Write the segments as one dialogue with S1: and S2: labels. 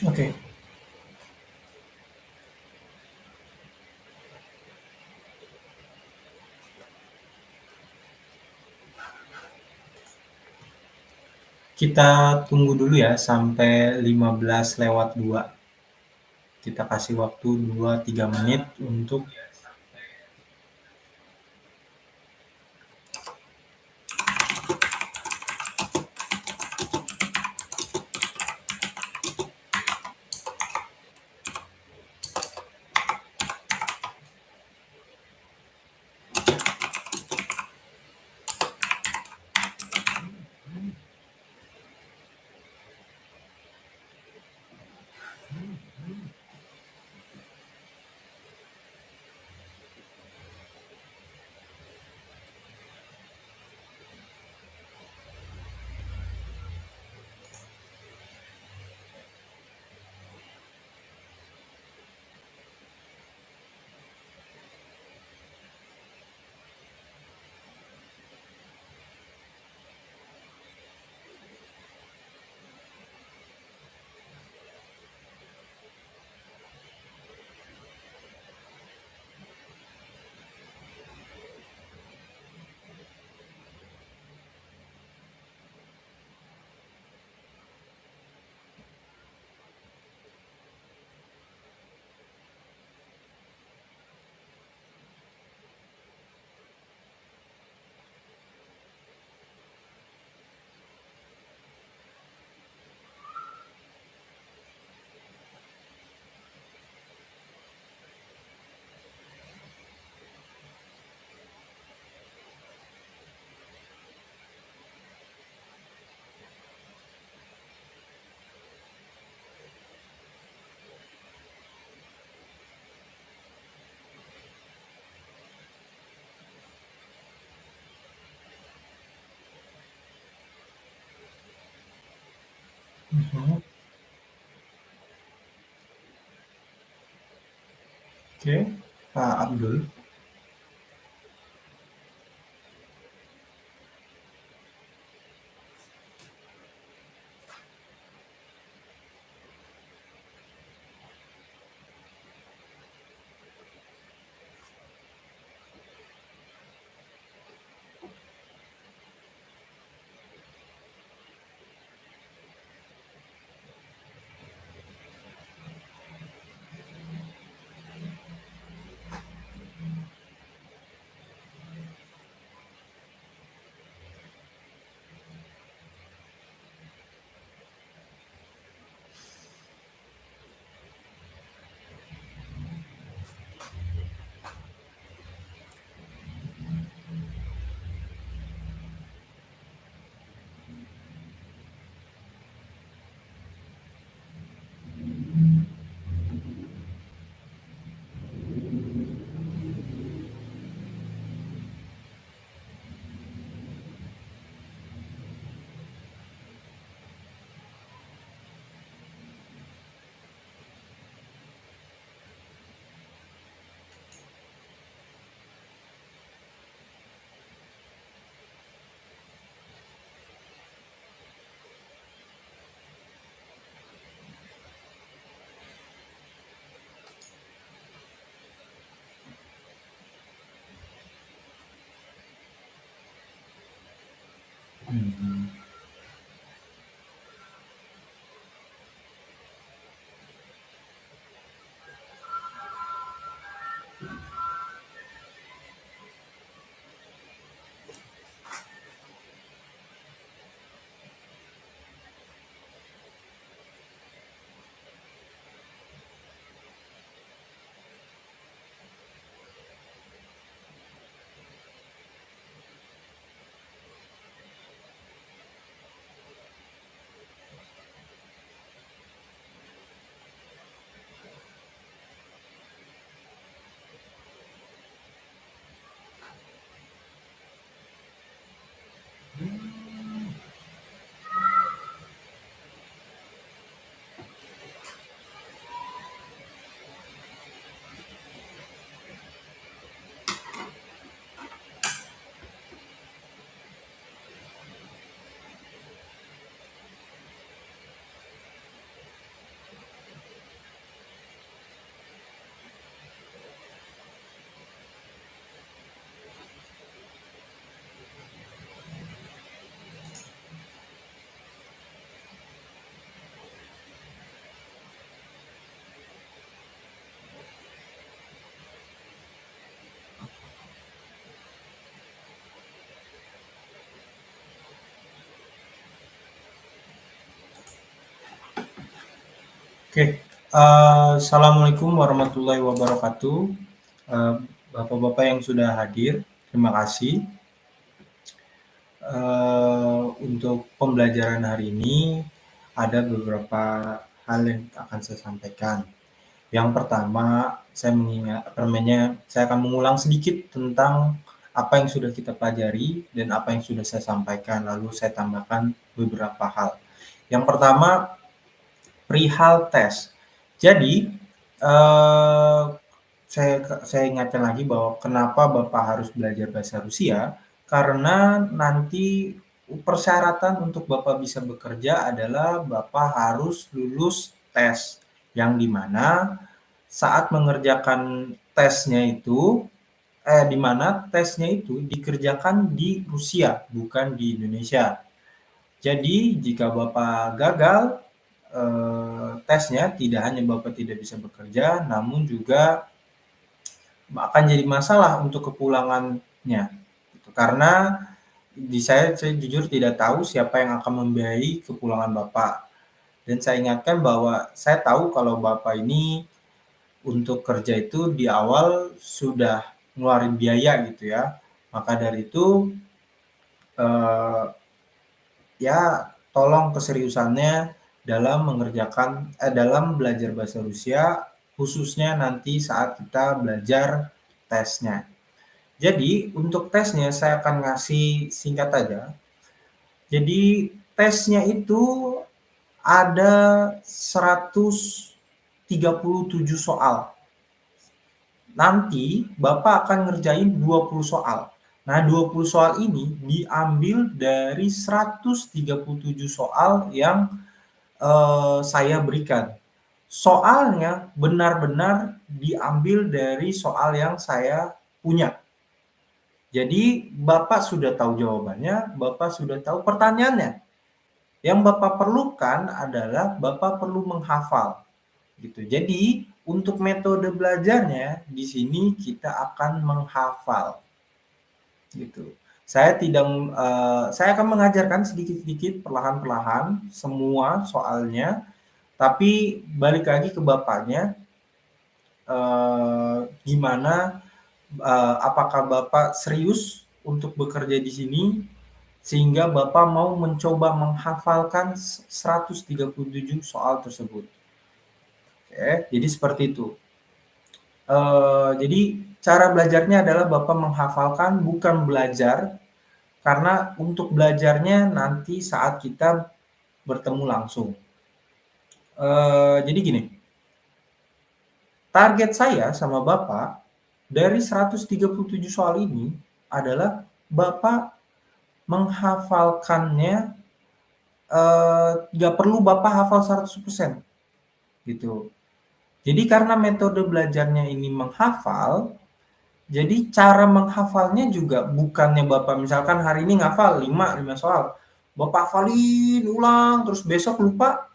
S1: Oke, kita tunggu dulu ya sampai 15 lewat 2. Kita kasih waktu 2-3 menit untuk oke, Pak Abdul. Oke, assalamualaikum warahmatullahi wabarakatuh. Eh, Bapak-bapak yang sudah hadir, terima kasih. Untuk pembelajaran hari ini ada beberapa hal yang akan saya sampaikan. Yang pertama, saya mengingat saya akan mengulang sedikit tentang apa yang sudah kita pelajari dan apa yang sudah saya sampaikan, lalu saya tambahkan beberapa hal. Yang pertama, perihal tes. Jadi, eee, saya ingatkan lagi bahwa kenapa Bapak harus belajar bahasa Rusia, karena nanti persyaratan untuk Bapak bisa bekerja adalah Bapak harus lulus tes, yang di mana saat mengerjakan tesnya itu di mana tesnya itu dikerjakan di Rusia, bukan di Indonesia. Jadi jika Bapak gagal tesnya, tidak hanya Bapak tidak bisa bekerja, namun juga akan jadi masalah untuk kepulangannya. Gitu. Karena saya jujur tidak tahu siapa yang akan membiayai kepulangan Bapak. Dan saya ingatkan bahwa saya tahu kalau Bapak ini untuk kerja itu di awal sudah ngeluarin biaya gitu ya. Maka dari itu eh, ya tolong keseriusannya dalam belajar bahasa Rusia, khususnya nanti saat kita belajar tesnya. Jadi untuk tesnya saya akan ngasih singkat aja. Jadi tesnya itu ada 137 soal. Nanti Bapak akan ngerjain 20 soal. Nah, 20 soal ini diambil dari 137 soal yang saya berikan. Soalnya benar-benar diambil dari soal yang saya punya. Jadi Bapak sudah tahu jawabannya, Bapak sudah tahu pertanyaannya. Yang Bapak perlukan adalah Bapak perlu menghafal gitu. Jadi untuk metode belajarnya di sini kita akan menghafal gitu. Saya akan mengajarkan sedikit-sedikit perlahan-perlahan semua soalnya, tapi balik lagi ke Bapaknya, gimana, apakah Bapak serius untuk bekerja di sini sehingga Bapak mau mencoba menghafalkan 137 soal tersebut. Oke, jadi seperti itu. Jadi cara belajarnya adalah Bapak menghafalkan, bukan belajar, karena untuk belajarnya nanti saat kita bertemu langsung. Jadi gini, target saya sama Bapak dari 137 soal ini adalah Bapak menghafalkannya, nggak perlu Bapak hafal 100% gitu. Jadi karena metode belajarnya ini menghafal, jadi cara menghafalnya juga bukannya Bapak misalkan hari ini ngafal 5 soal. Bapak hafalin ulang terus besok lupa,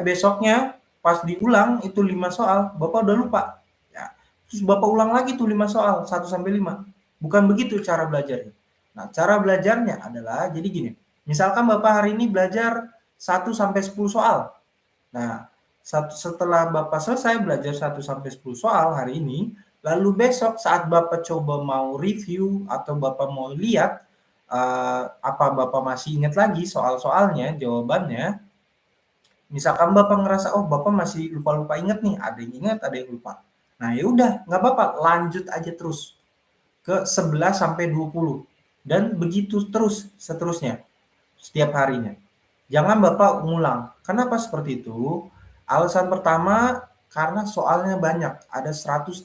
S1: besoknya pas diulang itu 5 soal, Bapak udah lupa. Ya, terus Bapak ulang lagi tuh 5 soal, 1 sampai 5. Bukan begitu cara belajarnya. Nah, cara belajarnya adalah jadi gini, misalkan Bapak hari ini belajar 1 sampai 10 soal. Nah, setelah Bapak selesai belajar 1 sampai 10 soal hari ini, lalu besok saat Bapak coba mau review atau Bapak mau lihat, apa Bapak masih ingat lagi soal-soalnya, jawabannya, misalkan Bapak ngerasa, oh Bapak masih lupa-lupa inget nih, ada yang ingat, ada yang lupa. Nah ya udah, nggak apa-apa, lanjut aja terus ke 11 sampai 20 dan begitu terus seterusnya setiap harinya. Jangan Bapak ngulang. Kenapa seperti itu? Alasan pertama, karena soalnya banyak, ada 137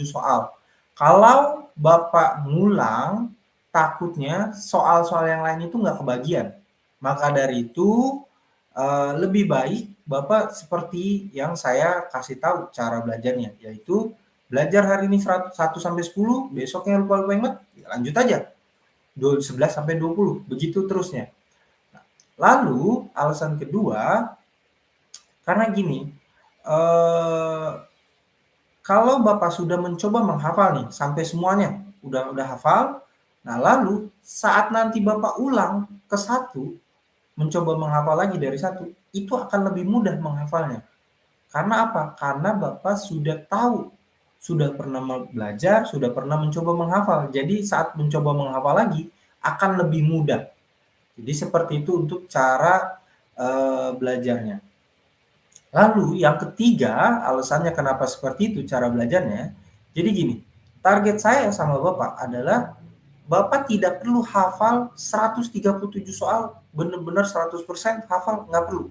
S1: soal. Kalau Bapak ngulang, takutnya soal-soal yang lain itu nggak kebagian. Maka dari itu, lebih baik Bapak seperti yang saya kasih tahu cara belajarnya, yaitu belajar hari ini 1 sampai 10, besoknya lupa-lupa ingat, ya lanjut aja. 11 sampai 20, begitu terusnya. Lalu alasan kedua, karena gini, eh, kalau Bapak sudah mencoba menghafal nih sampai semuanya, udah hafal, nah lalu saat nanti Bapak ulang ke satu, mencoba menghafal lagi dari satu, itu akan lebih mudah menghafalnya. Karena apa? Karena Bapak sudah tahu, sudah pernah belajar, sudah pernah mencoba menghafal. Jadi saat mencoba menghafal lagi akan lebih mudah. Jadi seperti itu untuk cara belajarnya. Lalu yang ketiga, alasannya kenapa seperti itu cara belajarnya. Jadi gini, target saya sama Bapak adalah Bapak tidak perlu hafal 137 soal, benar-benar 100% hafal, nggak perlu.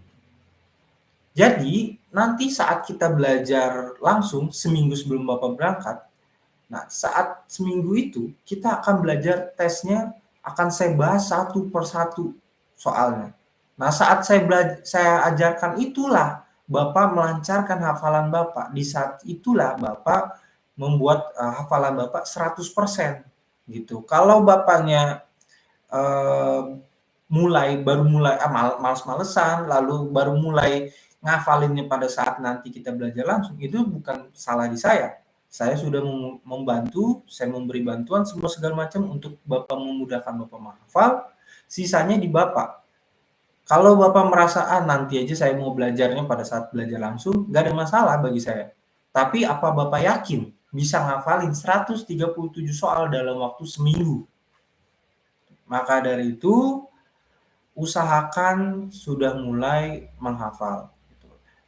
S1: Jadi, nanti saat kita belajar langsung seminggu sebelum Bapak berangkat, nah saat seminggu itu kita akan belajar tesnya, akan saya bahas satu per satu soalnya. Nah saat saya ajarkan itulah Bapak melancarkan hafalan Bapak. Di saat itulah Bapak membuat hafalan Bapak 100% gitu. Kalau Bapaknya eh, baru mulai males-malesan, lalu baru mulai ngafalinnya pada saat nanti kita belajar langsung, itu bukan salah di saya. Saya sudah membantu, saya memberi bantuan semua segala macam untuk Bapak memudahkan Bapak menghafal, sisanya di Bapak. Kalau Bapak merasa, nanti aja saya mau belajarnya pada saat belajar langsung, nggak ada masalah bagi saya. Tapi apa Bapak yakin bisa ngafalin 137 soal dalam waktu seminggu? Maka dari itu, usahakan sudah mulai menghafal.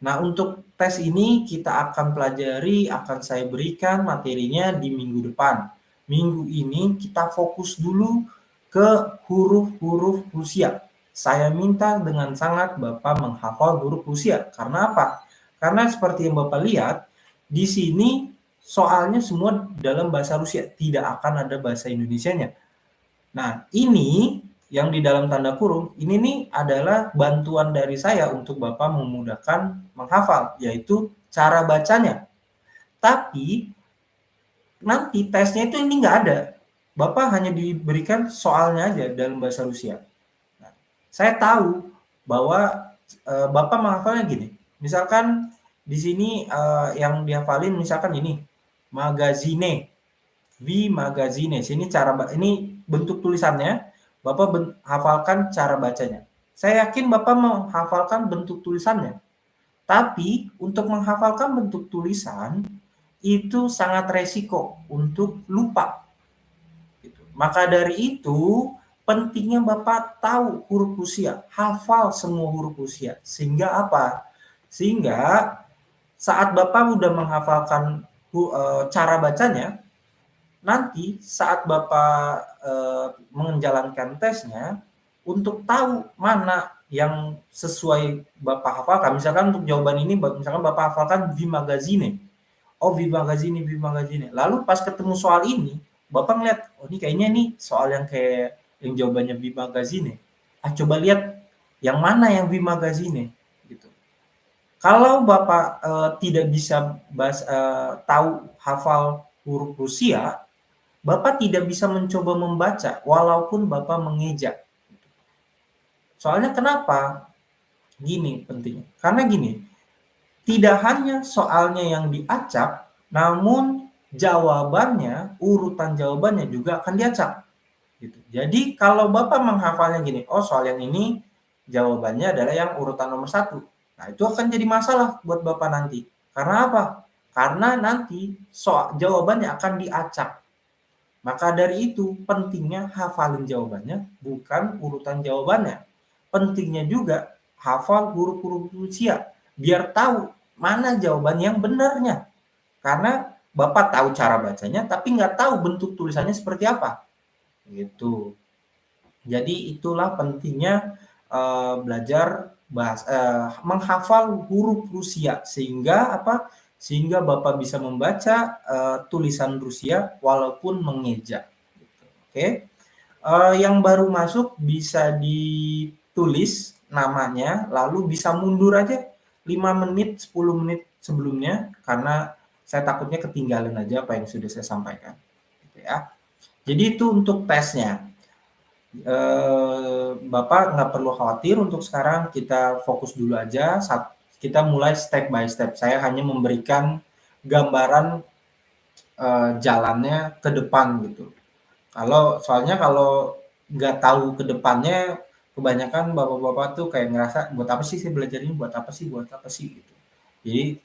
S1: Nah, untuk tes ini kita akan pelajari, akan saya berikan materinya di minggu depan. Minggu ini kita fokus dulu ke huruf-huruf Rusia. Saya minta dengan sangat Bapak menghafal huruf Rusia. Karena apa? Karena seperti yang Bapak lihat, di sini soalnya semua dalam bahasa Rusia, tidak akan ada bahasa Indonesianya. Nah, ini yang di dalam tanda kurung, ini nih adalah bantuan dari saya untuk Bapak memudahkan menghafal, yaitu cara bacanya. Tapi nanti tesnya itu ini nggak ada. Bapak hanya diberikan soalnya aja dalam bahasa Rusia. Nah, saya tahu bahwa Bapak menghafalnya gini. Misalkan di sini yang dihafalin misalkan ini magazine, V magazine. Ini bentuk tulisannya. Bapak hafalkan cara bacanya. Saya yakin Bapak menghafalkan bentuk tulisannya. Tapi untuk menghafalkan bentuk tulisan itu sangat resiko untuk lupa. Maka dari itu pentingnya Bapak tahu huruf Rusia, hafal semua huruf Rusia. Sehingga apa? Sehingga saat Bapak udah menghafalkan cara bacanya, nanti saat Bapak menjalankan tesnya, untuk tahu mana yang sesuai Bapak hafalkan, misalkan untuk jawaban ini, misalkan Bapak hafalkan V magazine. Oh, V magazine, V magazine. Lalu pas ketemu soal ini, Bapak ngeliat, oh ini kayaknya nih soal yang kayak yang jawabannya V magazine. Coba lihat yang mana yang V magazine. Gitu. Kalau Bapak tidak bisa tahu hafal huruf Rusia, Bapak tidak bisa mencoba membaca walaupun Bapak mengeja. Soalnya kenapa? Gini pentingnya. Karena gini, tidak hanya soalnya yang diacak, namun jawabannya, urutan jawabannya juga akan diacak. Gitu. Jadi kalau Bapak menghafalnya gini, oh soal yang ini jawabannya adalah yang urutan nomor 1. Nah itu akan jadi masalah buat Bapak nanti. Karena apa? Karena nanti jawabannya akan diacak. Maka dari itu pentingnya hafalin jawabannya, bukan urutan jawabannya. Pentingnya juga hafal huruf-huruf Rusia, biar tahu mana jawaban yang benarnya. Karena Bapak tahu cara bacanya, tapi nggak tahu bentuk tulisannya seperti apa. Gitu. Jadi itulah pentingnya belajar menghafal huruf Rusia sehingga apa? Sehingga Bapak bisa membaca tulisan Rusia walaupun mengeja. Gitu. Oke. Yang baru masuk bisa ditulis namanya, lalu bisa mundur aja 5 menit, 10 menit sebelumnya karena saya takutnya ketinggalan aja apa yang sudah saya sampaikan. Gitu ya. Jadi itu untuk tesnya. Bapak nggak perlu khawatir untuk sekarang, kita fokus dulu aja, kita mulai step by step. Saya hanya memberikan gambaran jalannya ke depan gitu. Soalnya kalau nggak tahu ke depannya, kebanyakan bapak-bapak tuh kayak ngerasa buat apa sih saya belajar ini, buat apa sih gitu. Jadi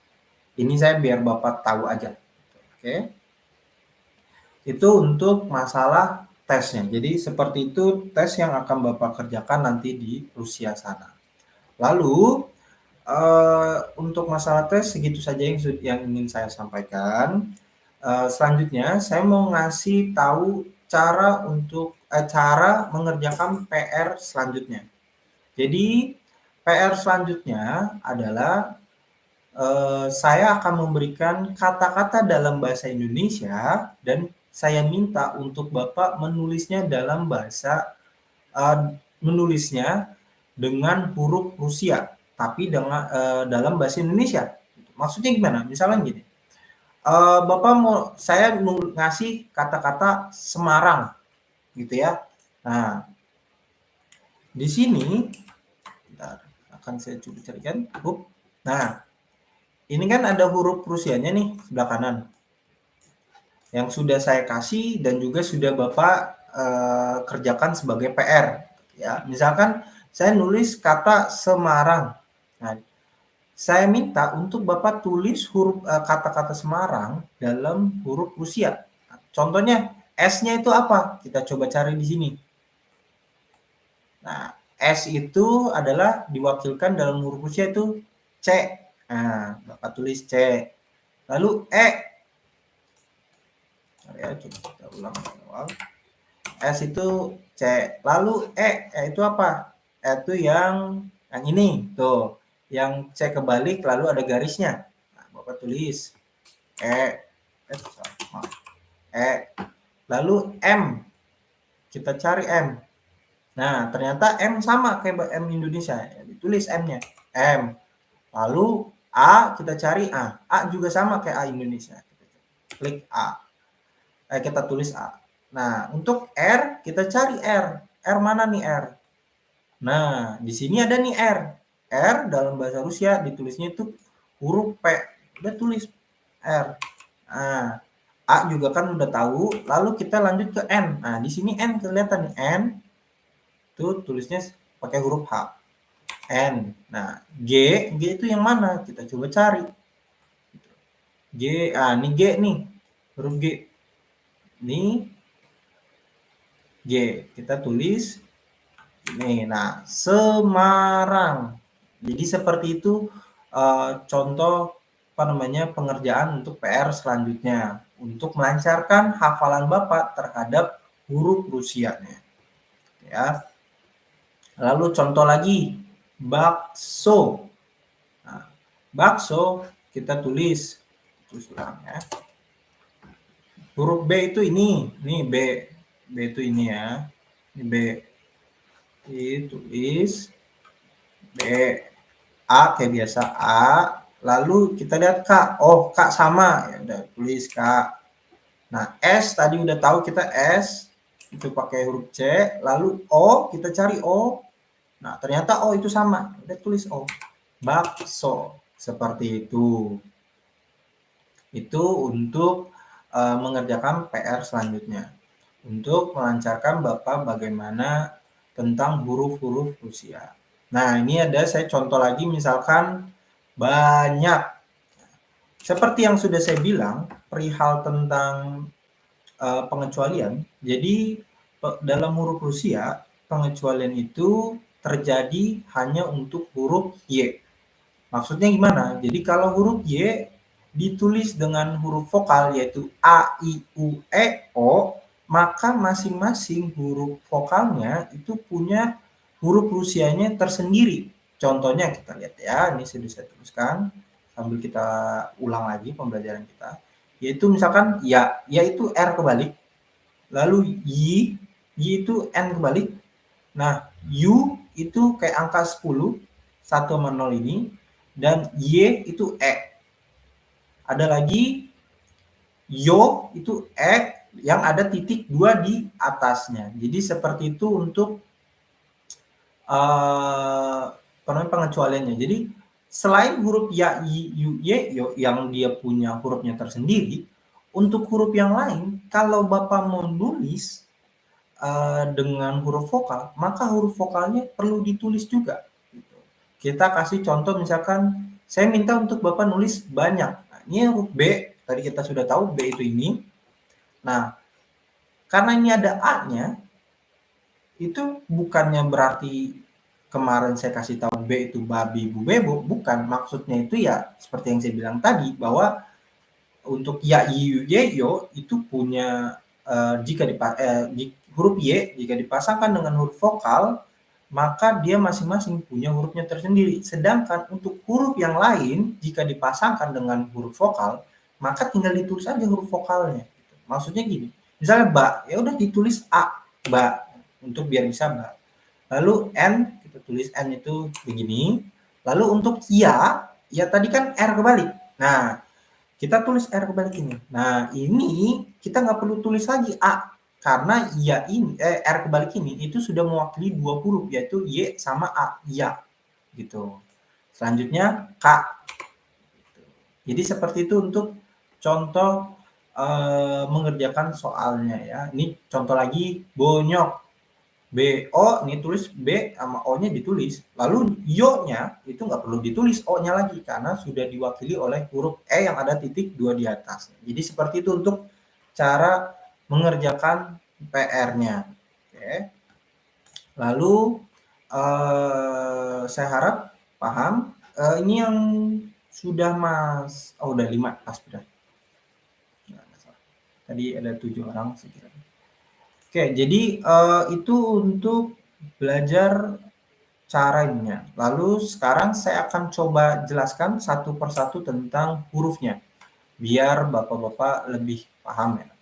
S1: ini saya biar Bapak tahu aja. Oke. Itu untuk masalah tesnya. Jadi seperti itu tes yang akan Bapak kerjakan nanti di Rusia sana. Lalu untuk masalah tes segitu saja yang ingin saya sampaikan. Selanjutnya saya mau ngasih tahu cara mengerjakan PR selanjutnya. Jadi PR selanjutnya adalah saya akan memberikan kata-kata dalam bahasa Indonesia dan saya minta untuk Bapak menulisnya menulisnya dengan huruf Rusia, tapi dalam bahasa Indonesia. Maksudnya gimana? Misalnya gini, Bapak saya ngasih kata-kata Semarang, gitu ya. Nah, di sini, bentar, akan saya coba carikan. Nah, ini kan ada huruf Rusianya nih sebelah kanan, yang sudah saya kasih dan juga sudah Bapak kerjakan sebagai PR. Ya, misalkan saya nulis kata Semarang. Nah, saya minta untuk Bapak tulis kata-kata Semarang dalam huruf Rusia. Nah, contohnya S-nya itu apa? Kita coba cari di sini. Nah, S itu adalah diwakilkan dalam huruf Rusia itu C. Nah, Bapak tulis C. Lalu E. Ya, coba kita ulang. S itu C. Lalu E itu apa? E itu yang ini tuh, yang C kebalik lalu ada garisnya. Nah, Bapak tulis E, E. Lalu M, kita cari M. Nah, ternyata M sama kayak M Indonesia. Ya, ditulis M-nya M. Lalu A, kita cari A. A juga sama kayak A Indonesia. Klik A. Kita tulis A. Nah, untuk R, kita cari R. R mana nih R? Nah, di sini ada nih R. R dalam bahasa Rusia ditulisnya itu huruf P. Udah tulis R. Nah, A juga kan udah tahu. Lalu kita lanjut ke N. Nah, di sini N kelihatan nih. N itu tulisnya pakai huruf H. N. Nah, G itu yang mana? Kita coba cari. G, ini G nih. Huruf G. Ini G. Kita tulis ini. Nah, Semarang. Jadi seperti itu contoh pengerjaan untuk PR selanjutnya untuk melancarkan hafalan Bapak terhadap huruf Rusianya. Ya. Lalu contoh lagi, bakso. Nah, bakso kita tulis ulang ya. Huruf B itu ini B. B itu ini ya. Ini B. Tulis B. A kayak biasa A. Lalu kita lihat K. Oh, K sama. Ya udah tulis K. Nah, S tadi udah tahu kita S itu pakai huruf C. Lalu O kita cari O. Nah, ternyata O itu sama. Udah tulis O. Bakso. Seperti itu. Itu untuk mengerjakan PR selanjutnya. Untuk melancarkan Bapak bagaimana tentang huruf-huruf Rusia. Nah, ini ada saya contoh lagi misalkan banyak. Seperti yang sudah saya bilang, perihal tentang pengecualian. Jadi dalam huruf Rusia, pengecualian itu terjadi hanya untuk huruf Y. Maksudnya gimana? Jadi kalau huruf Y ditulis dengan huruf vokal yaitu A, I, U, E, O, maka masing-masing huruf vokalnya itu punya huruf Rusianya tersendiri. Contohnya kita lihat ya, ini sudah saya tuliskan sambil kita ulang lagi pembelajaran kita. Yaitu misalkan ya itu R kebalik. Lalu Y itu N kebalik. Nah, U itu kayak angka 10, 1 sama 0 ini. Dan Y itu E. Ada lagi Yo itu E yang ada titik 2 di atasnya. Jadi seperti itu untuk pengecualiannya. Jadi selain huruf Ya, Y, U, Y, Yo yang dia punya hurufnya tersendiri, untuk huruf yang lain, kalau Bapak mau nulis dengan huruf vokal, maka huruf vokalnya perlu ditulis juga. Kita kasih contoh misalkan saya minta untuk Bapak nulis banyak. Nah, ini huruf B, tadi kita sudah tahu B itu ini. Nah, karena ini ada A-nya, itu bukannya berarti kemarin saya kasih tahu B itu babi, bu, bebo, bukan. Maksudnya itu ya seperti yang saya bilang tadi, bahwa untuk ya, yu, ye, yo itu punya huruf Y jika dipasangkan dengan huruf vokal, maka dia masing-masing punya hurufnya tersendiri. Sedangkan untuk huruf yang lain, jika dipasangkan dengan huruf vokal, maka tinggal ditulis aja huruf vokalnya. Maksudnya gini, misalnya ba, ya udah ditulis A, ba, untuk biar bisa ba. Lalu N, kita tulis N itu begini. Lalu untuk ya, ya tadi kan R kebalik. Nah, kita tulis R kebalik ini. Nah, ini kita nggak perlu tulis lagi A, karena ya ini R kebalik ini itu sudah mewakili dua huruf, yaitu Y sama A, ya, gitu. Selanjutnya K. Jadi seperti itu untuk contoh mengerjakan soalnya ya. Ini contoh lagi, bonyok. BO ini tulis B sama O-nya ditulis. Lalu yo-nya itu nggak perlu ditulis O-nya lagi karena sudah diwakili oleh huruf E yang ada titik 2 di atas. Jadi seperti itu untuk cara mengerjakan PR-nya. Oke. Lalu saya harap paham. Ini yang sudah udah 5 pas sudah. Tadi ada 7 orang saya kira. Oke, jadi itu untuk belajar caranya. Lalu sekarang saya akan coba jelaskan satu persatu tentang hurufnya, biar Bapak-Bapak lebih paham ya.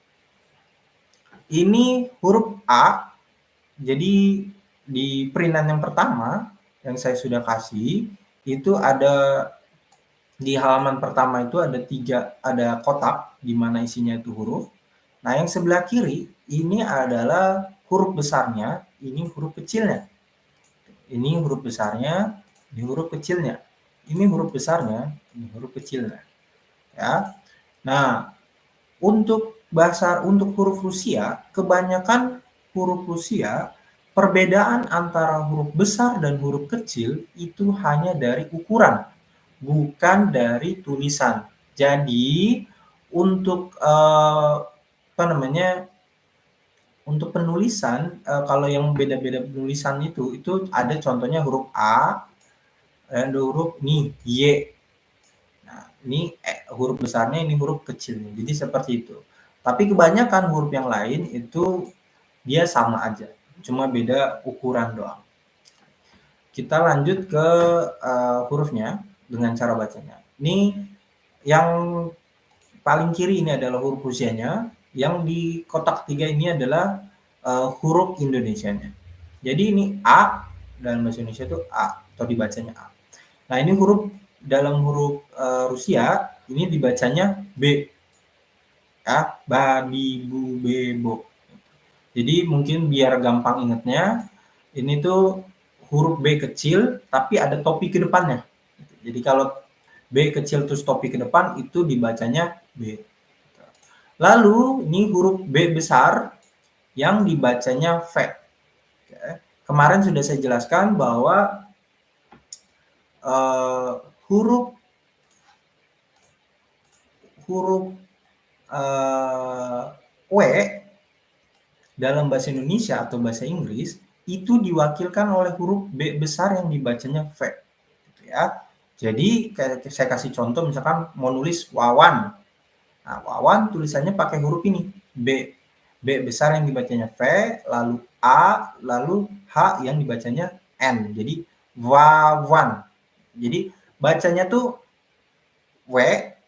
S1: Ini huruf A, jadi di perintan yang pertama yang saya sudah kasih, itu ada di halaman pertama itu ada kotak di mana isinya itu huruf. Nah, yang sebelah kiri ini adalah huruf besarnya, ini huruf kecilnya. Ini huruf besarnya, ini huruf kecilnya. Ini huruf besarnya, ini huruf kecilnya. Ya. Nah, untuk huruf Rusia, kebanyakan huruf Rusia perbedaan antara huruf besar dan huruf kecil itu hanya dari ukuran, bukan dari tulisan. Jadi, untuk untuk penulisan, kalau yang beda-beda penulisan itu ada contohnya huruf A, ada huruf nih Y. Nah, ini huruf besarnya, ini huruf kecilnya. Jadi seperti itu. Tapi kebanyakan huruf yang lain itu dia sama aja, cuma beda ukuran doang. Kita lanjut ke hurufnya dengan cara bacanya. Ini yang paling kiri ini adalah huruf Rusianya, yang di kotak 3 ini adalah huruf Indonesianya. Jadi ini A, dalam bahasa Indonesia itu A, atau dibacanya A. Nah, ini huruf dalam huruf Rusia, ini dibacanya B. Ya, babi, bu, bebo. Jadi mungkin biar gampang ingatnya, ini tuh huruf B kecil, tapi ada topi ke depannya. Jadi kalau B kecil terus topi ke depan, itu dibacanya B. Lalu ini huruf B besar yang dibacanya V. Kemarin sudah saya jelaskan bahwa huruf W dalam bahasa Indonesia atau bahasa Inggris itu diwakilkan oleh huruf B besar yang dibacanya V. Gitu ya. Jadi saya kasih contoh, misalkan mau nulis Wawan. Nah, Wawan tulisannya pakai huruf ini, B. B besar yang dibacanya V, lalu A, lalu H yang dibacanya N. Jadi Wawan. Jadi bacanya tuh W,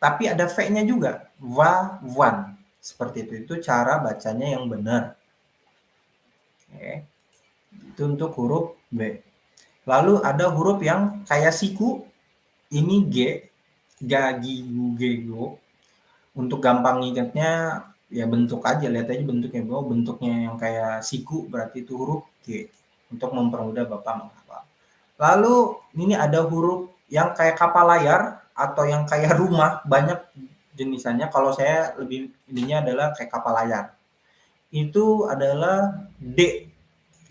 S1: tapi ada V-nya juga. Wawan. Seperti itu. Itu cara bacanya yang benar. Oke. Itu untuk huruf B. Lalu ada huruf yang kayak siku. Ini G. Gagi, gego. Untuk gampang ingatnya, ya bentuk aja. Lihat aja bentuknya. Bentuknya yang kayak siku, berarti itu huruf G. Untuk mempermudah Bapak menghafal. Lalu ini ada huruf yang kayak kapal layar atau yang kayak rumah. Banyak jenisannya. Kalau saya lebih ininya adalah kayak kapal layar. Itu adalah D.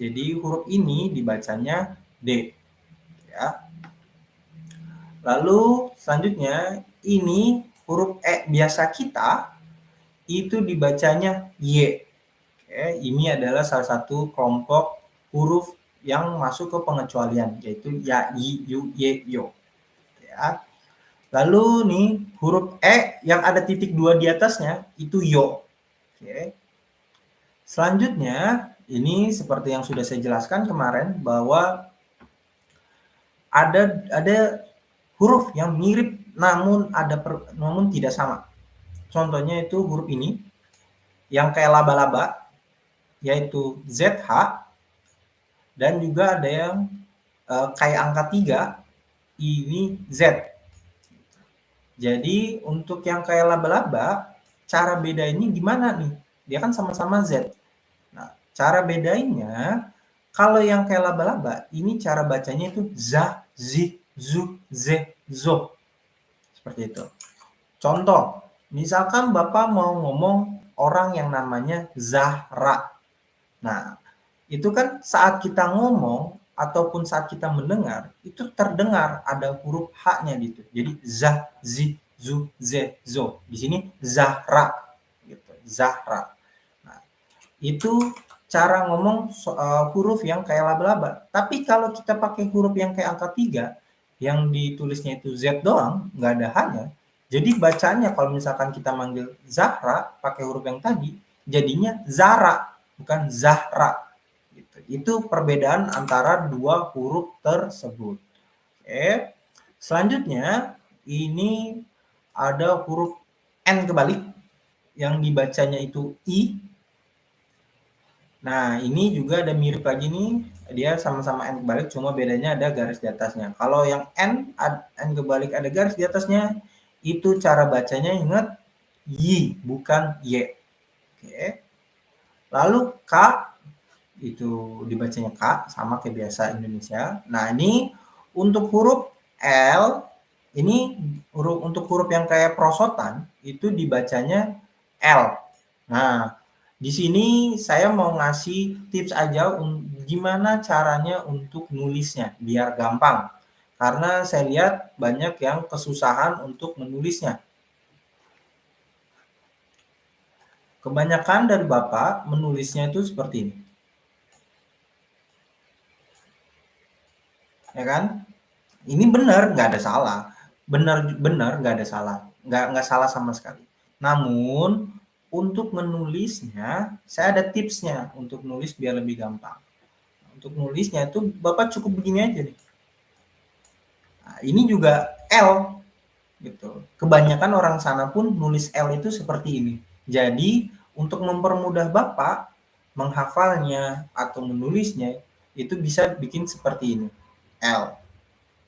S1: Jadi huruf ini dibacanya D. Ya. Lalu selanjutnya ini huruf E biasa kita itu dibacanya Y. Oke, ini adalah salah satu kelompok huruf yang masuk ke pengecualian, yaitu ya, yi, yu, ye, yo. Ya. Lalu nih huruf E yang ada titik 2 di atasnya itu yo. Oke. Selanjutnya ini seperti yang sudah saya jelaskan kemarin bahwa ada huruf yang mirip namun namun tidak sama. Contohnya itu huruf ini yang kayak laba-laba yaitu ZH, dan juga ada yang kayak angka 3 ini Z. Jadi untuk yang kayak laba-laba cara bedainnya gimana nih? Dia kan sama-sama Z. Nah, cara bedainnya kalau yang kayak laba-laba ini cara bacanya itu za, zi, zu, ze, zo. Seperti itu. Contoh, misalkan Bapak mau ngomong orang yang namanya Zahra. Nah, itu kan saat kita ngomong ataupun saat kita mendengar, itu terdengar ada huruf H-nya gitu. Jadi za, zi, zu, ze, zo. Di sini Zahra gitu, Zahra. Nah, itu cara ngomong huruf yang kayak laba-laba. Tapi kalau kita pakai huruf yang kayak angka 3, yang ditulisnya itu Z doang, nggak ada H-nya. Jadi bacanya kalau misalkan kita manggil Zahra pakai huruf yang tadi, jadinya Zara, bukan Zahra. Gitu. Itu perbedaan antara dua huruf tersebut. Oke. Selanjutnya, ini ada huruf N kebalik, yang dibacanya itu I. Nah, ini juga ada mirip lagi nih, dia sama-sama N kebalik, cuma bedanya ada garis di atasnya. Kalau yang N kebalik ada garis di atasnya, itu cara bacanya ingat Y, bukan Y. Oke. Lalu K, itu dibacanya K, sama kayak biasa Indonesia. Nah, ini untuk huruf L, ini untuk huruf yang kayak perosotan, itu dibacanya L. Nah, di sini saya mau ngasih tips aja gimana caranya untuk nulisnya biar gampang. Karena saya lihat banyak yang kesusahan untuk menulisnya. Kebanyakan dari Bapak menulisnya itu seperti ini. Ya kan? Ini benar, nggak ada salah. Benar, nggak ada salah. Nggak salah sama sekali. Namun, untuk menulisnya, saya ada tipsnya untuk nulis biar lebih gampang. Untuk nulisnya itu Bapak cukup begini aja nih. Nah, ini juga L gitu. Kebanyakan orang sana pun nulis L itu seperti ini. Jadi, untuk mempermudah Bapak menghafalnya atau menulisnya itu bisa bikin seperti ini. L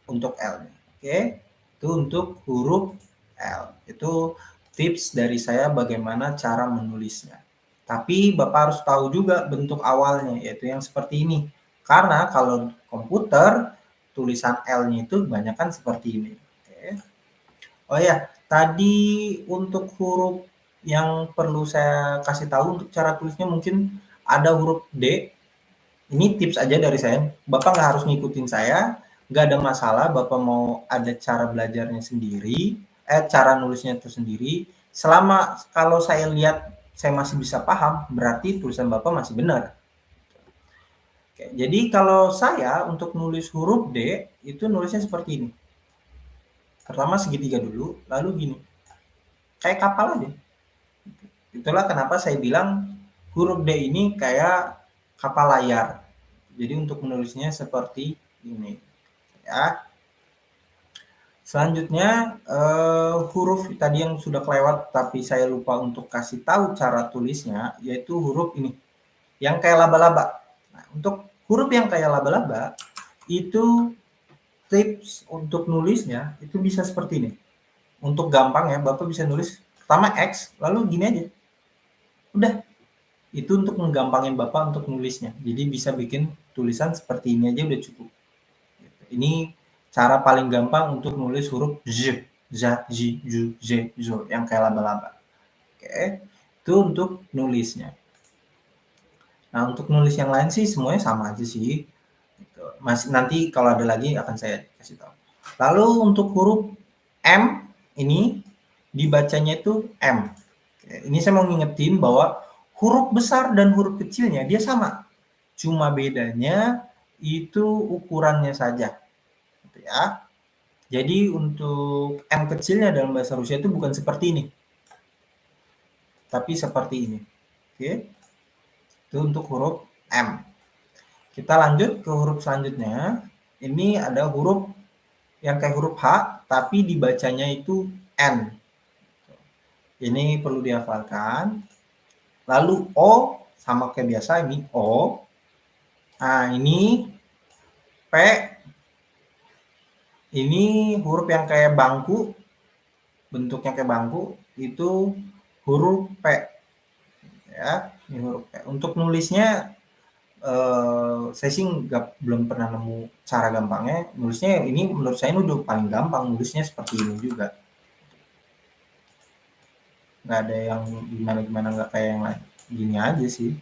S1: untuk L. Oke. Itu untuk huruf L. Itu tips dari saya bagaimana cara menulisnya. Tapi Bapak harus tahu juga bentuk awalnya, yaitu yang seperti ini. Karena kalau komputer, tulisan L-nya itu kebanyakan seperti ini. Oke. Oh ya, tadi untuk huruf yang perlu saya kasih tahu untuk cara tulisnya mungkin ada huruf D. Ini tips aja dari saya. Bapak nggak harus ngikutin saya, nggak ada masalah. Bapak mau ada cara belajarnya sendiri, cara nulisnya itu sendiri. Selama kalau saya lihat saya masih bisa paham, berarti tulisan Bapak masih benar. Oke, jadi kalau saya untuk nulis huruf D, itu nulisnya seperti ini. Pertama segitiga dulu, lalu gini. Kayak kapal aja. Itulah kenapa saya bilang huruf D ini kayak kapal layar. Jadi untuk menulisnya seperti ini. Ya. Selanjutnya huruf tadi yang sudah kelewat tapi saya lupa untuk kasih tahu cara tulisnya, yaitu huruf ini yang kayak laba-laba. Nah, untuk huruf yang kayak laba-laba itu tips untuk nulisnya itu bisa seperti ini. Untuk gampang ya, Bapak bisa nulis pertama X, lalu gini aja. Udah. Itu untuk menggampangin Bapak untuk nulisnya. Jadi bisa bikin tulisan seperti ini aja udah cukup. Ini cara paling gampang untuk nulis huruf Z, za, zi, zu, ze, zo, yang kayak laba-laba. Oke, itu untuk nulisnya. Nah, untuk nulis yang lain sih semuanya sama aja sih. Gitu. Nanti kalau ada lagi akan saya kasih tahu. Lalu untuk huruf M ini dibacanya itu M. Ini saya mau ngingetin bahwa huruf besar dan huruf kecilnya dia sama. Cuma bedanya itu ukurannya saja. Gitu ya. Jadi untuk M kecilnya dalam bahasa Rusia itu bukan seperti ini. Tapi seperti ini. Oke. Itu untuk huruf M. Kita lanjut ke huruf selanjutnya. Ini ada huruf yang kayak huruf H, tapi dibacanya itu N. Ini perlu dihafalkan. Lalu O, sama kayak biasa ini O. Nah, ini P. Ini huruf yang kayak bangku. Bentuknya kayak bangku. Itu huruf P. Ya, ini huruf P. Untuk nulisnya, saya sih belum pernah nemu cara gampangnya. Nulisnya ini menurut saya ini udah paling gampang. Nulisnya seperti ini juga. Nggak ada yang gimana-gimana, nggak kayak yang lain. Gini aja sih.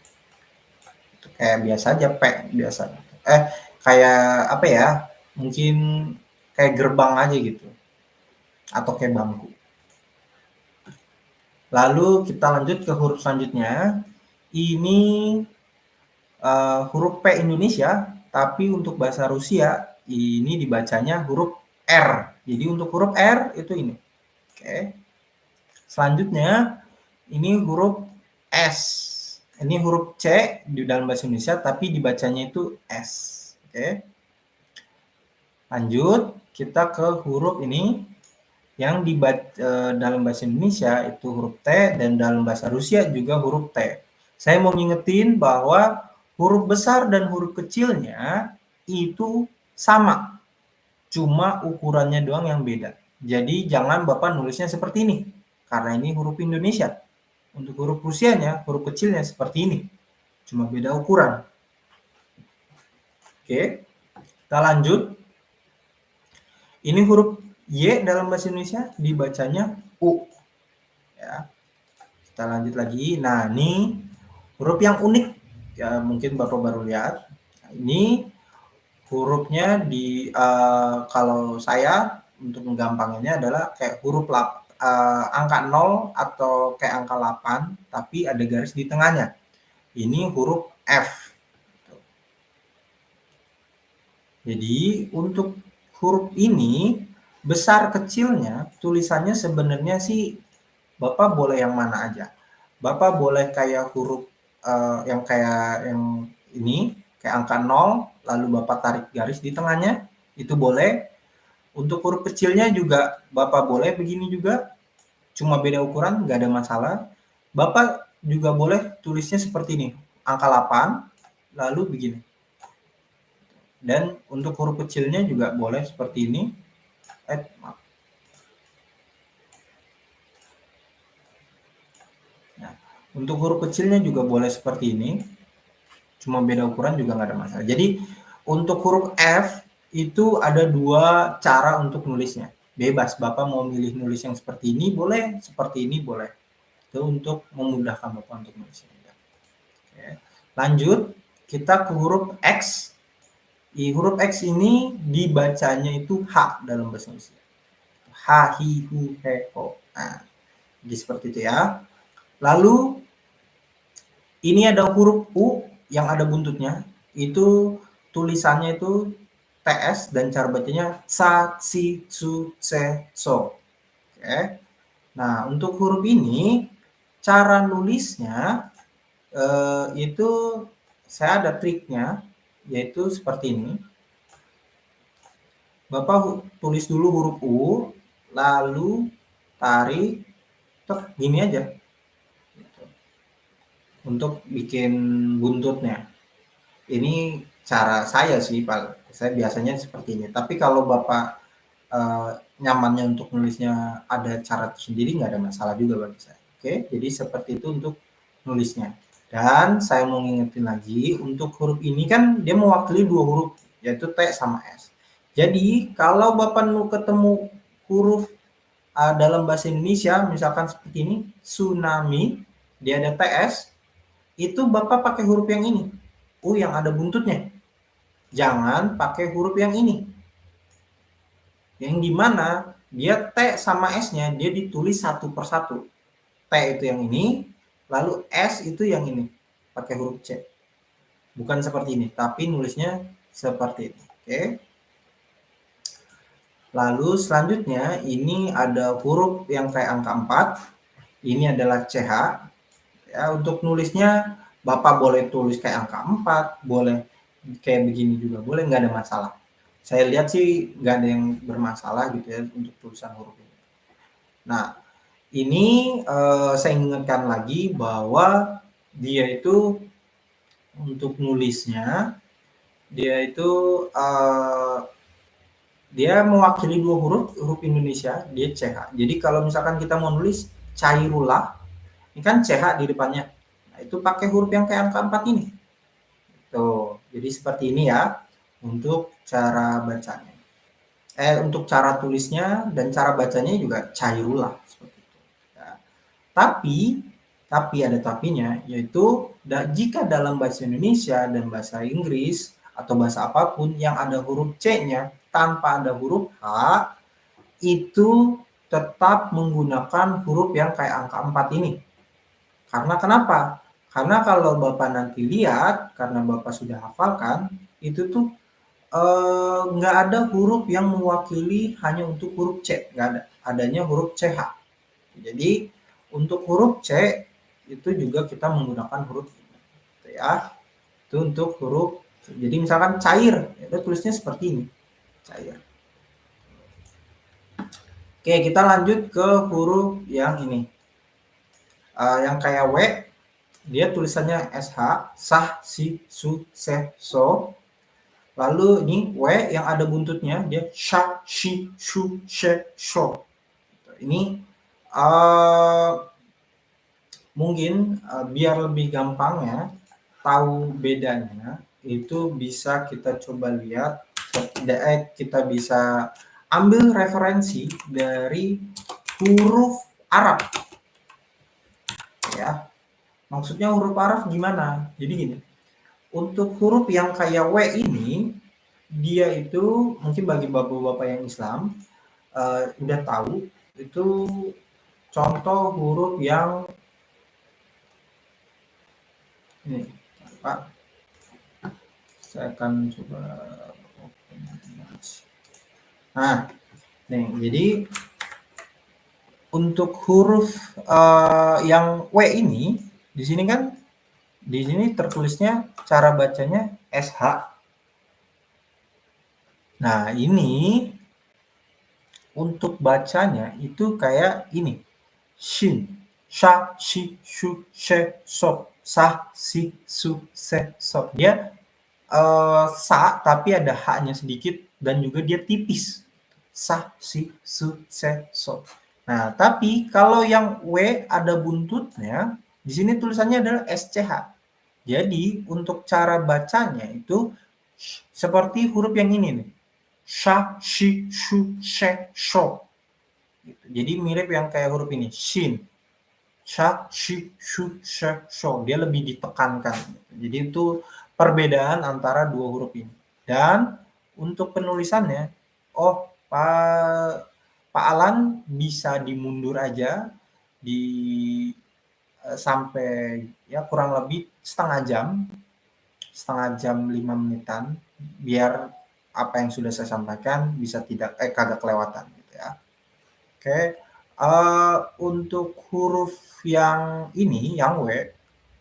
S1: Kayak biasa aja, P biasa. Kayak apa ya? Mungkin kayak gerbang aja gitu. Atau kayak bangku. Lalu kita lanjut ke huruf selanjutnya. Ini huruf P Indonesia, tapi untuk bahasa Rusia ini dibacanya huruf R. Jadi untuk huruf R itu ini. Oke. Selanjutnya ini huruf S. Ini huruf C di dalam bahasa Indonesia, tapi dibacanya itu S. Oke. Lanjut, kita ke huruf ini yang dalam bahasa Indonesia itu huruf T, dan dalam bahasa Rusia juga huruf T. Saya mau ngingetin bahwa huruf besar dan huruf kecilnya itu sama, cuma ukurannya doang yang beda. Jadi jangan Bapak nulisnya seperti ini, karena ini huruf Indonesia. Untuk huruf Rusianya, huruf kecilnya seperti ini, cuma beda ukuran. Oke, kita lanjut. Ini huruf Y dalam bahasa Indonesia dibacanya U. Ya. Kita lanjut lagi. Nah, ini huruf yang unik. Ya, mungkin Bapak baru lihat. Nah, ini hurufnya kalau saya untuk menggampanginnya adalah kayak huruf angka 0 atau kayak angka 8, tapi ada garis di tengahnya. Ini huruf F. Jadi untuk huruf ini besar kecilnya tulisannya sebenarnya sih Bapak boleh yang mana aja. Bapak boleh kayak huruf yang kayak yang ini, kayak angka 0, lalu Bapak tarik garis di tengahnya, itu boleh. Untuk huruf kecilnya juga Bapak boleh begini juga, cuma beda ukuran, nggak ada masalah. Bapak juga boleh tulisnya seperti ini, angka 8, lalu begini. Dan untuk huruf kecilnya juga boleh seperti ini. Maaf. Nah, untuk huruf kecilnya juga boleh seperti ini. Cuma beda ukuran juga nggak ada masalah. Jadi untuk huruf F itu ada 2 cara untuk nulisnya. Bebas, Bapak mau milih nulis yang seperti ini boleh, seperti ini boleh. Itu untuk memudahkan Bapak untuk nulisnya. Oke. Lanjut, kita ke huruf X. Huruf X ini dibacanya itu H dalam bahasa Indonesia. H, hi, hu, he, ho. Nah, jadi seperti itu ya. Lalu ini ada huruf U yang ada buntutnya. Itu tulisannya itu TS dan cara bacanya sa, si, su, se, so. Oke. Nah, untuk huruf ini cara nulisnya itu saya ada triknya, yaitu seperti ini. Bapak tulis dulu huruf U, lalu tarik, gini aja. Untuk bikin buntutnya. Ini cara saya sih, Pak. Saya biasanya seperti ini. Tapi kalau Bapak nyamannya untuk nulisnya ada cara tersendiri, nggak ada masalah juga bagi saya. Oke, jadi seperti itu untuk nulisnya. Dan saya mau ngingetin lagi, untuk huruf ini kan dia mewakili 2 huruf, yaitu T sama S. Jadi kalau Bapak ketemu huruf dalam bahasa Indonesia, misalkan seperti ini, tsunami, dia ada TS, itu Bapak pakai huruf yang ini, U yang ada buntutnya. Jangan pakai huruf yang ini. yang dimana dia T sama S-nya dia ditulis satu persatu. T itu yang ini, lalu S itu yang ini, pakai huruf C. Bukan seperti ini, tapi nulisnya seperti ini. Oke. Lalu selanjutnya ini ada huruf yang kayak angka 4. Ini adalah CH. Ya, untuk nulisnya Bapak boleh tulis kayak angka 4, boleh kayak begini juga boleh, nggak ada masalah. Saya lihat sih nggak ada yang bermasalah gitu ya untuk tulisan huruf ini. Nah, ini saya ingatkan lagi bahwa dia itu untuk nulisnya, dia itu dia mewakili dua huruf, huruf Indonesia, dia CH. Jadi kalau misalkan kita mau nulis Cairullah, ini kan CH di depannya. Nah, itu pakai huruf yang kayak angka 4 ini. Tuh, jadi seperti ini ya untuk cara bacanya. Untuk cara tulisnya dan cara bacanya juga Cairullah seperti itu. Ya. Tapi ada tapinya, yaitu jika dalam bahasa Indonesia dan bahasa Inggris atau bahasa apapun yang ada huruf C-nya tanpa ada huruf H, itu tetap menggunakan huruf yang kayak angka 4 ini. Karena kenapa? Karena kalau Bapak nanti lihat, karena Bapak sudah hafalkan, itu tuh nggak ada huruf yang mewakili hanya untuk huruf C, nggak ada. Adanya huruf CH. Jadi untuk huruf C itu juga kita menggunakan huruf ini, gitu ya. Itu untuk huruf. Jadi misalkan cair, itu tulisnya seperti ini, cair. Oke, kita lanjut ke huruf yang ini. Yang kayak W, dia tulisannya SH, sah, si, su, se, so. Lalu ini W yang ada buntutnya, dia sha, shi, shu, she, sho. Ini mungkin biar lebih gampang ya, tahu bedanya, itu bisa kita coba lihat, kita bisa ambil referensi dari huruf Arab. Ya, maksudnya huruf Arab gimana? Jadi gini, untuk huruf yang kayak W ini, dia itu mungkin bagi bapak-bapak yang Islam udah tahu itu contoh huruf yang ini, Pak. Saya akan coba. Nah, nih, jadi untuk huruf yang W ini, di sini kan, di sini tertulisnya cara bacanya SH. Nah, ini untuk bacanya itu kayak ini. Shin, sha, shi, shu, she, so, sah, si, su, se, so. Dia sa tapi ada h-nya sedikit dan juga dia tipis. Sah, si, su, se, so. Nah, tapi kalau yang W ada buntutnya, di sini tulisannya adalah SCH. Jadi, untuk cara bacanya itu seperti huruf yang ini nih. Sha, shi, shu, she, sho. Gitu. Jadi mirip yang kayak huruf ini, shin. Sha, shi, shu, she, sho. Dia lebih ditekankan. Jadi itu perbedaan antara dua huruf ini. Dan untuk penulisannya, Pak Alan bisa dimundur aja di sampai ya kurang lebih setengah jam 5 menitan, biar apa yang sudah saya sampaikan bisa kagak kelewatan gitu ya. Oke, untuk huruf yang ini, yang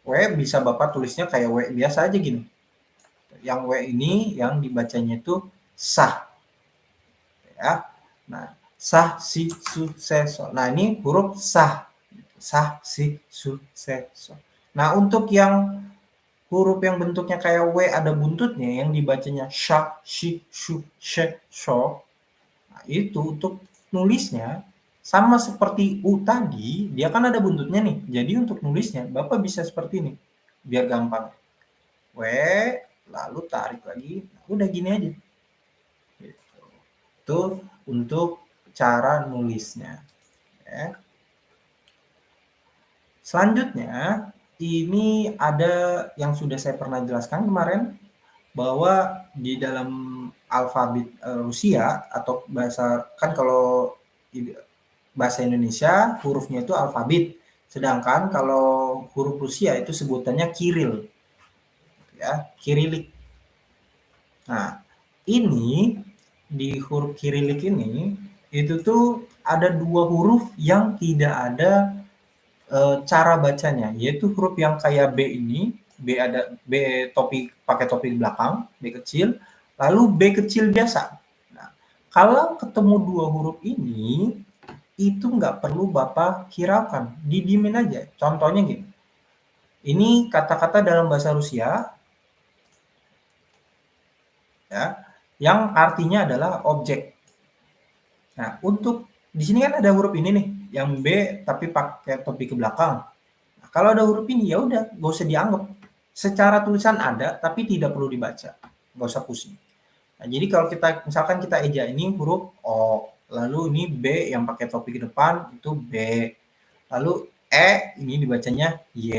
S1: W bisa Bapak tulisnya kayak W biasa aja gini. Yang W ini yang dibacanya itu sah. Ya. Nah, sah, si, su, se, so. Nah, ini huruf sah. Sah, si, su, se, so. Nah, untuk yang huruf yang bentuknya kayak W ada buntutnya yang dibacanya sha, shi, shu, she, sho. Nah, itu untuk nulisnya sama seperti U tadi, dia kan ada buntutnya nih. Jadi untuk nulisnya Bapak bisa seperti ini. Biar gampang. W, lalu tarik lagi. Udah gini aja. Gitu. Itu untuk cara nulisnya. Ya. Selanjutnya, ini ada yang sudah saya pernah jelaskan kemarin, bahwa di dalam alfabet Rusia atau bahasa, kan kalau bahasa Indonesia hurufnya itu alfabet, sedangkan kalau huruf Rusia itu sebutannya Kiril, ya, Kirilik. Nah, ini di huruf Kirilik ini itu tuh ada dua huruf yang tidak ada cara bacanya, yaitu huruf yang kayak B ini, B ada B topi pakai topi di belakang, B kecil, lalu B kecil biasa. Nah, kalau ketemu dua huruf ini, itu nggak perlu Bapak hiraukan, didiemin aja. Contohnya gini, ini kata-kata dalam bahasa Rusia, ya, yang artinya adalah objek. Nah, untuk di sini kan ada huruf ini nih, yang B tapi pakai topi ke belakang. Nah, kalau ada huruf ini ya udah, nggak usah dianggap. Secara tulisan ada, tapi tidak perlu dibaca. Nggak usah pusing. Nah, jadi kalau kita misalkan kita eja ini huruf O, lalu ini B yang pakai topi ke depan itu B. Lalu E ini dibacanya Y,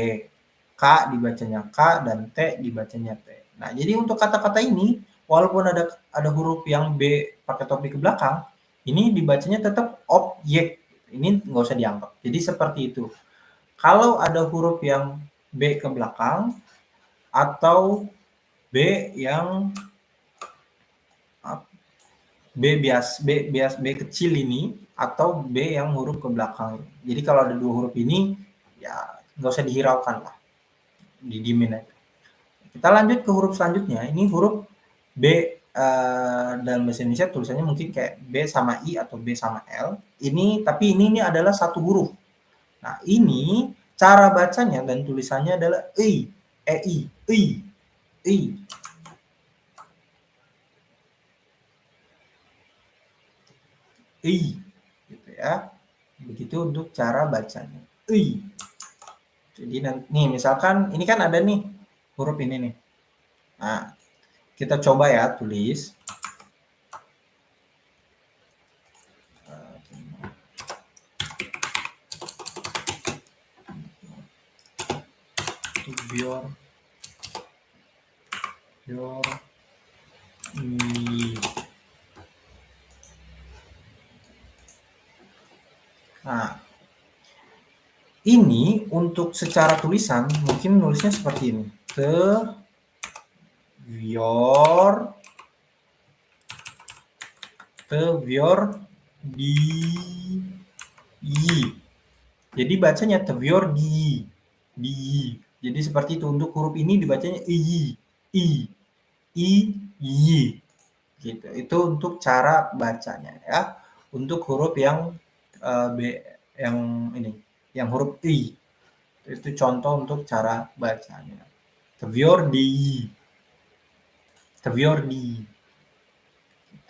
S1: K dibacanya K, dan T dibacanya T. Nah, jadi untuk kata-kata ini, walaupun ada huruf yang B pakai topi ke belakang, ini dibacanya tetap objek. Ini nggak usah dianggap. Jadi seperti itu. Kalau ada huruf yang B ke belakang, atau B yang B kecil ini, atau B yang huruf ke belakang. Jadi kalau ada dua huruf ini, ya nggak usah dihiraukan lah, didiemin aja. Kita lanjut ke huruf selanjutnya. Ini huruf B, dalam bahasa Indonesia tulisannya mungkin kayak B sama I atau B sama L. Tapi ini adalah satu huruf. Nah, ini cara bacanya dan tulisannya adalah I, I. I, gitu ya. Begitu untuk cara bacanya. I. Jadi nih misalkan ini kan ada nih huruf ini nih. Nah, kita coba ya tulis. Biar Nah, ini untuk secara tulisan mungkin nulisnya seperti ini. Tevior di I. Jadi bacanya tevior di. Jadi seperti itu, untuk huruf ini dibacanya I, gitu. Itu untuk cara bacanya ya. Untuk huruf yang B yang ini, yang huruf I. Itu contoh untuk cara bacanya. Tevior di.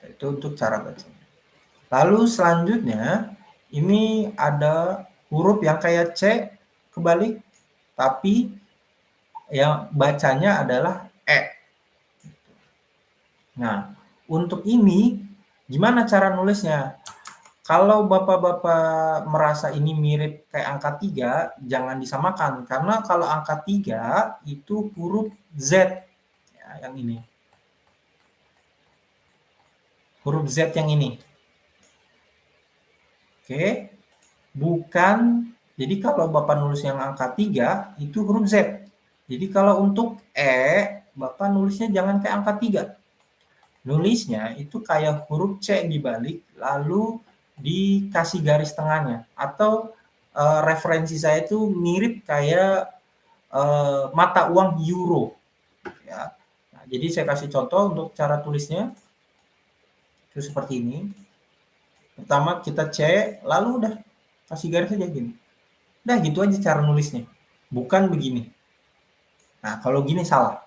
S1: Itu untuk cara bacanya. Lalu selanjutnya ini ada huruf yang kayak C kebalik, tapi yang bacanya adalah E. Nah, untuk ini gimana cara nulisnya? Kalau Bapak-Bapak merasa ini mirip kayak angka 3, jangan disamakan. Karena kalau angka 3 itu huruf Z. Ya, yang ini. Huruf Z yang ini. Oke. Bukan, jadi kalau Bapak nulis yang angka 3, itu huruf Z. Jadi kalau untuk E, Bapak nulisnya jangan kayak angka 3. Nulisnya itu kayak huruf C dibalik, lalu dikasih garis tengahnya. Atau referensi saya itu mirip kayak mata uang euro. Ya. Nah, jadi saya kasih contoh untuk cara tulisnya. Itu seperti ini. Pertama kita C, lalu udah kasih garis aja gini. Udah gitu aja cara nulisnya. Bukan begini. Nah, kalau gini salah.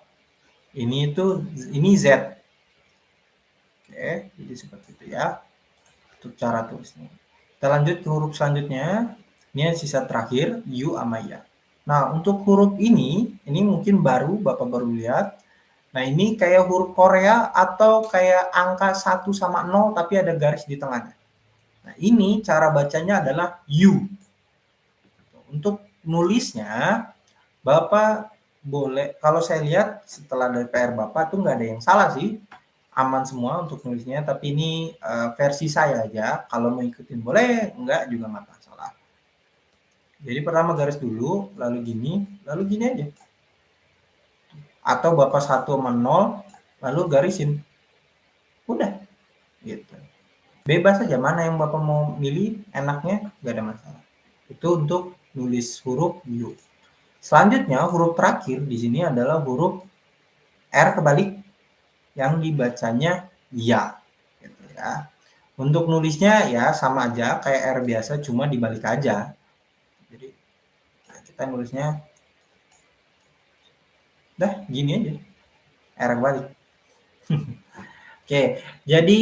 S1: Ini Z. Oke, jadi seperti itu ya. Untuk cara tulisnya. Kita lanjut ke huruf selanjutnya. Ini sisa terakhir, U sama Ya. Nah, untuk huruf ini mungkin Bapak baru lihat. Nah, ini kayak huruf Korea atau kayak angka 1 sama 0 tapi ada garis di tengahnya. Nah, ini cara bacanya adalah U. Untuk nulisnya, Bapak boleh, kalau saya lihat setelah dari PR Bapak tuh nggak ada yang salah sih. aman semua untuk nulisnya, tapi ini versi saya aja. Kalau mau ikutin boleh, enggak juga nggak masalah. Jadi pertama garis dulu, lalu gini aja. Atau Bapak 1 sama 0, lalu garisin. Udah, gitu. Bebas aja, mana yang Bapak mau milih, enaknya, nggak ada masalah. Itu untuk nulis huruf U. Selanjutnya, huruf terakhir di sini adalah huruf R kebalik yang dibacanya ya. Gitu ya. Untuk nulisnya ya sama aja kayak R biasa, cuma dibalik aja. Jadi kita nulisnya dah gini aja, R kebalik. Oke, jadi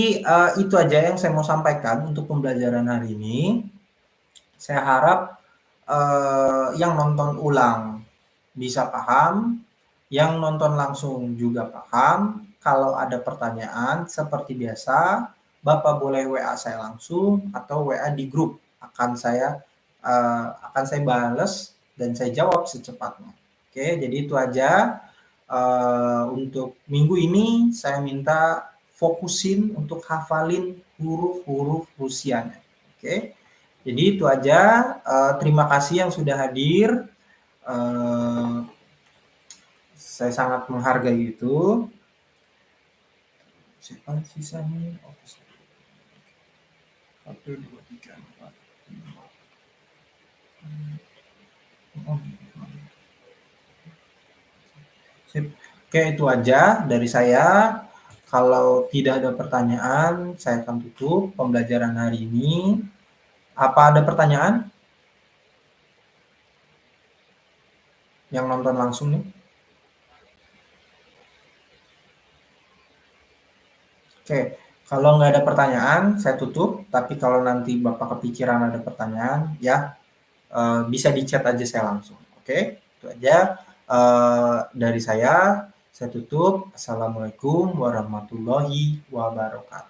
S1: itu aja yang saya mau sampaikan untuk pembelajaran hari ini. Saya harap yang nonton ulang bisa paham, yang nonton langsung juga paham. Kalau ada pertanyaan seperti biasa, Bapak boleh WA saya langsung atau WA di grup. Akan saya bales dan saya jawab secepatnya. Oke, jadi itu aja. Untuk minggu ini saya minta fokusin untuk hafalin huruf-huruf Rusianya. Oke, jadi itu aja. Terima kasih yang sudah hadir. Saya sangat menghargai itu. Siapa sisanya? Oh, 1, 2, 3, 4, 5. Oh, sip. Oke, itu aja dari saya. Kalau tidak ada pertanyaan, saya akan tutup pembelajaran hari ini. Apa ada pertanyaan? Yang nonton langsung nih. Oke, kalau nggak ada pertanyaan, saya tutup. Tapi kalau nanti Bapak kepikiran ada pertanyaan, ya bisa di chat aja saya langsung. Oke, itu aja dari saya tutup. Assalamualaikum warahmatullahi wabarakatuh.